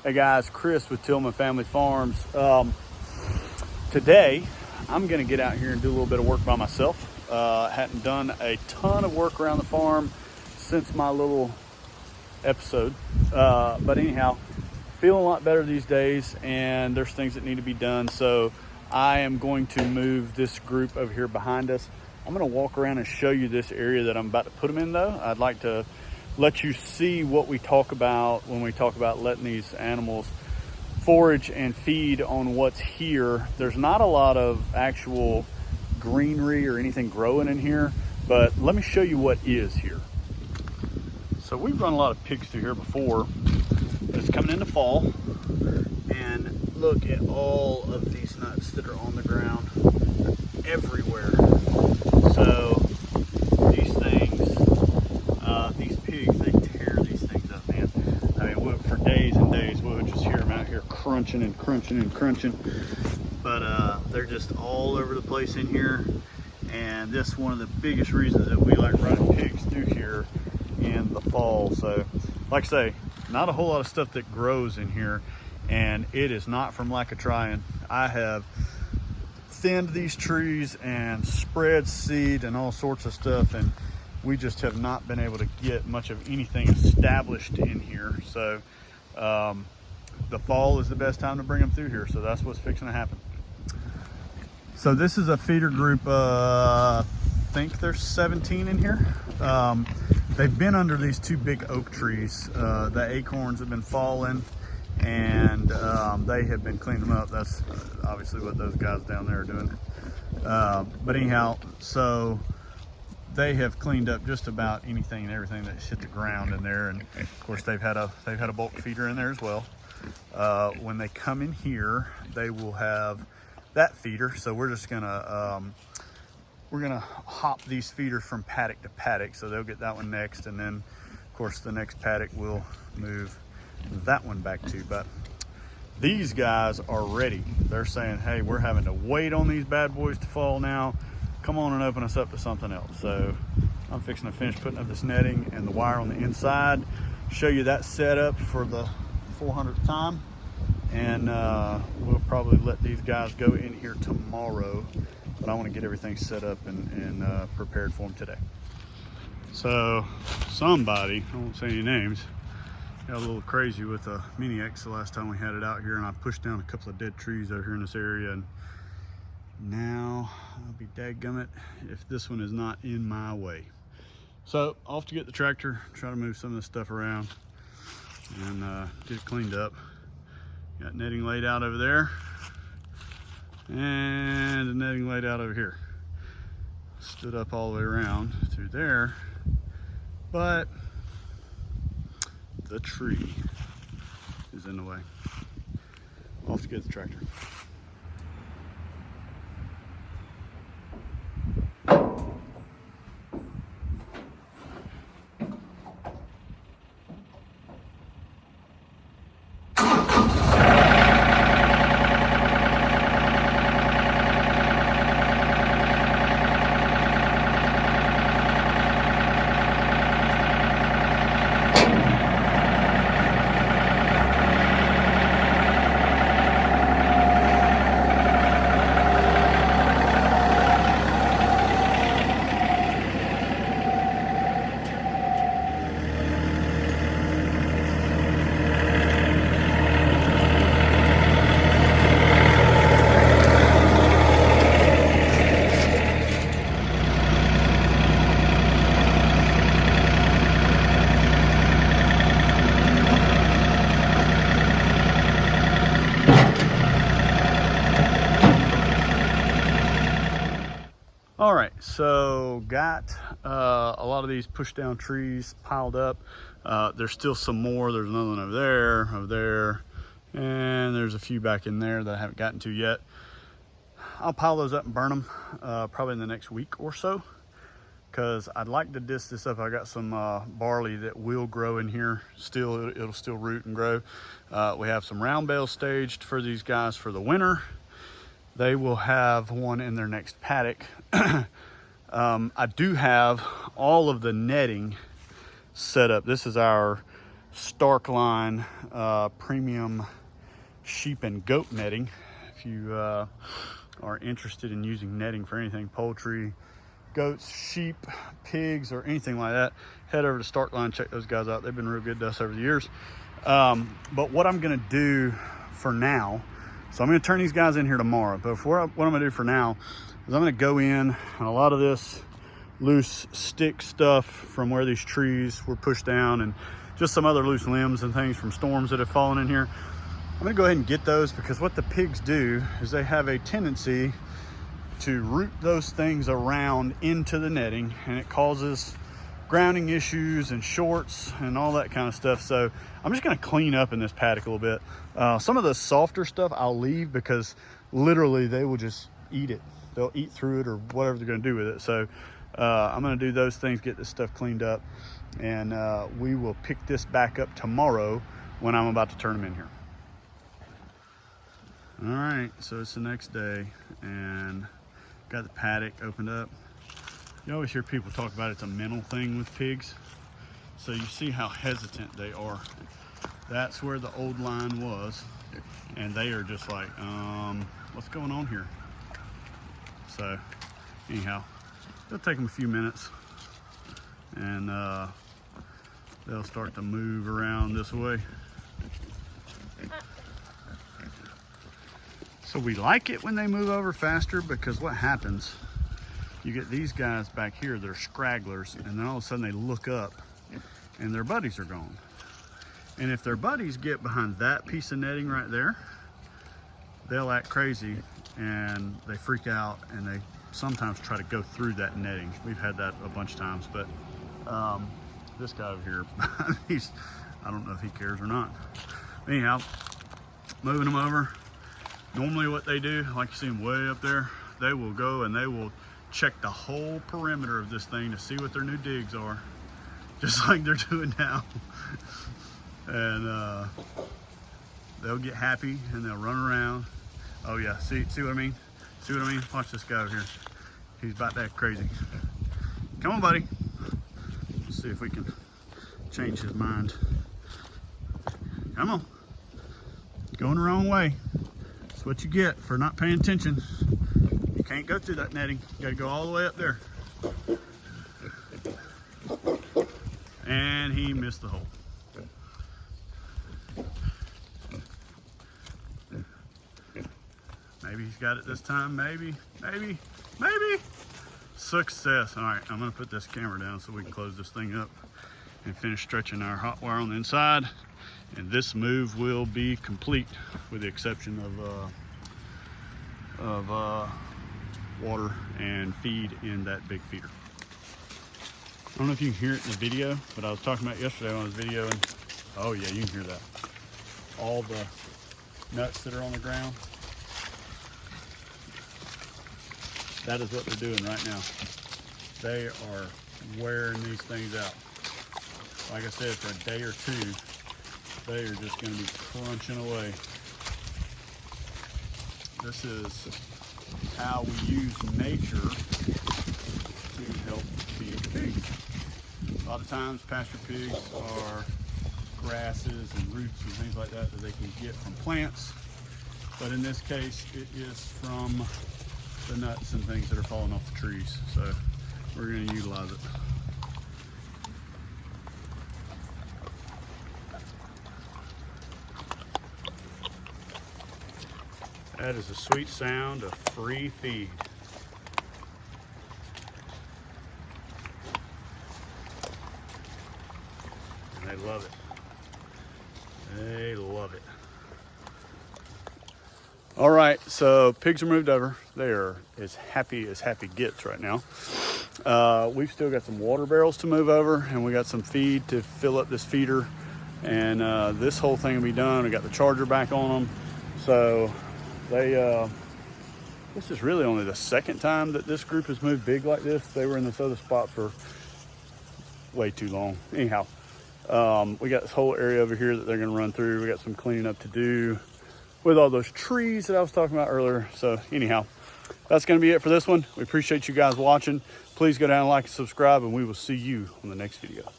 Hey guys, Chris with Tillman Family Farms. Today, I'm going to get out here and do a little bit of work by myself. Hadn't done a ton of work around the farm since my little episode. But anyhow, feeling a lot better these days, and there's things that need to be done. So I am going to move this group over here behind us. I'm going to walk around and show you this area that I'm about to put them in, though. I'd like to let you see what we talk about when we talk about letting these animals forage and feed on what's here. There's not a lot of actual greenery or anything growing in here, but let me show you what is here. So we've run a lot of pigs through here before, but it's coming into fall, and look at all of these nuts that are on the ground. They're everywhere. So these things, these pigs, they tear these things up, man. I mean, for days and days, we would just hear them out here crunching and crunching and crunching. But they're just all over the place in here. And this is one of the biggest reasons that we like running pigs through here in the fall. So, like I say, not a whole lot of stuff that grows in here. And it is not from lack of trying. I have thinned these trees and spread seed and all sorts of stuff, and we just have not been able to get much of anything established in here. So the fall is the best time to bring them through here. So that's what's fixing to happen. So this is a feeder group. I think there's 17 in here. They've been under these two big oak trees. The acorns have been falling, and they have been cleaning them up. That's obviously what those guys down there are doing. But anyhow, so they have cleaned up just about anything and everything that's hit the ground in there, and of course they've had a bulk feeder in there as well. When they come in here, they will have that feeder. So we're just gonna hop these feeders from paddock to paddock. So they'll get that one next, and then of course the next paddock will move that one back to. But these guys are ready. They're saying, hey, we're having to wait on these bad boys to fall now. Come on and open us up to something else. So I'm fixing to finish putting up this netting and the wire on the inside, show you that setup for the 400th time, and we'll probably let these guys go in here tomorrow, but I want to get everything set up and prepared for them today. So somebody, I won't say any names, got a little crazy with a Mini X the last time we had it out here, and I pushed down a couple of dead trees over here in this area, and now I'll be dadgummit if this one is not in my way. So off to get the tractor, try to move some of this stuff around and get it cleaned up. Got netting laid out over there and the netting laid out over here. Stood up all the way around through there, but the tree is in the way. Off to get the tractor. All right, so got a lot of these push down trees piled up. There's still some more. There's another one over there, and there's a few back in there that I haven't gotten to yet. I'll pile those up and burn them probably in the next week or so, because I'd like to disc this up. I got some barley that will grow in here still. It'll still root and grow. We have some round bales staged for these guys for the winter. They will have one in their next paddock. I do have all of the netting set up. This is our Starkline premium sheep and goat netting. If you are interested in using netting for anything, poultry, goats, sheep, pigs, or anything like that, head over to Starkline, check those guys out. They've been real good to us over the years. But what I'm gonna do for now, so I'm gonna turn these guys in here tomorrow, but what I'm gonna do for now is I'm gonna go in, and a lot of this loose stick stuff from where these trees were pushed down and just some other loose limbs and things from storms that have fallen in here, I'm gonna go ahead and get those, because what the pigs do is they have a tendency to root those things around into the netting, and it causes grounding issues and shorts and all that kind of stuff. So I'm just gonna clean up in this paddock a little bit. Some of the softer stuff I'll leave, because literally they will just eat it. They'll eat through it or whatever they're gonna do with it. So I'm gonna do those things, get this stuff cleaned up, and we will pick this back up tomorrow when I'm about to turn them in here. All right, so it's the next day and got the paddock opened up. You always hear people talk about it's a mental thing with pigs. So you see how hesitant they are. That's where the old line was, and they are just like, what's going on here? So anyhow, it'll take them a few minutes, and they'll start to move around this way. So we like it when they move over faster, because what happens, you get these guys back here that are scragglers, and then all of a sudden they look up and their buddies are gone. And if their buddies get behind that piece of netting right there, they'll act crazy and they freak out, and they sometimes try to go through that netting. We've had that a bunch of times, but this guy over here, I don't know if he cares or not. Anyhow, moving them over. Normally what they do, like you see them way up there, they will go and they will check the whole perimeter of this thing to see what their new digs are, just like they're doing now. And they'll get happy and they'll run around. Oh yeah, see what I mean? See what I mean? Watch this guy over here. He's about to act crazy. Come on, buddy. Let's see if we can change his mind. Come on. Going the wrong way. That's what you get for not paying attention. You can't go through that netting. You gotta go all the way up there. And he missed the hole. Maybe he's got it this time, maybe. Success. All right, I'm gonna put this camera down so we can close this thing up and finish stretching our hot wire on the inside. And this move will be complete, with the exception of water and feed in that big feeder. I don't know if you can hear it in the video, but I was talking about yesterday on this video, and oh yeah, you can hear that. All the nuts that are on the ground. That is what they're doing right now. They are wearing these things out. Like I said, for a day or two, they are just going to be crunching away. This is how we use nature to help feed pigs. A lot of times pasture pigs are grasses and roots and things like that they can get from plants. But in this case, it is from the nuts and things that are falling off the trees. So we're going to utilize it. That is a sweet sound of free feed. And they love it. They love it. All right, so pigs are moved over. They are as happy gets right now. We've still got some water barrels to move over, and we got some feed to fill up this feeder. And this whole thing will be done. We got the charger back on them. So this is really only the second time that this group has moved big like this. They were in this other spot for way too long. Anyhow, we got this whole area over here that they're gonna run through. We got some cleaning up to do with all those trees that I was talking about earlier. So anyhow, that's gonna be it for this one. We appreciate you guys watching. Please go down, like and subscribe, and we will see you on the next video.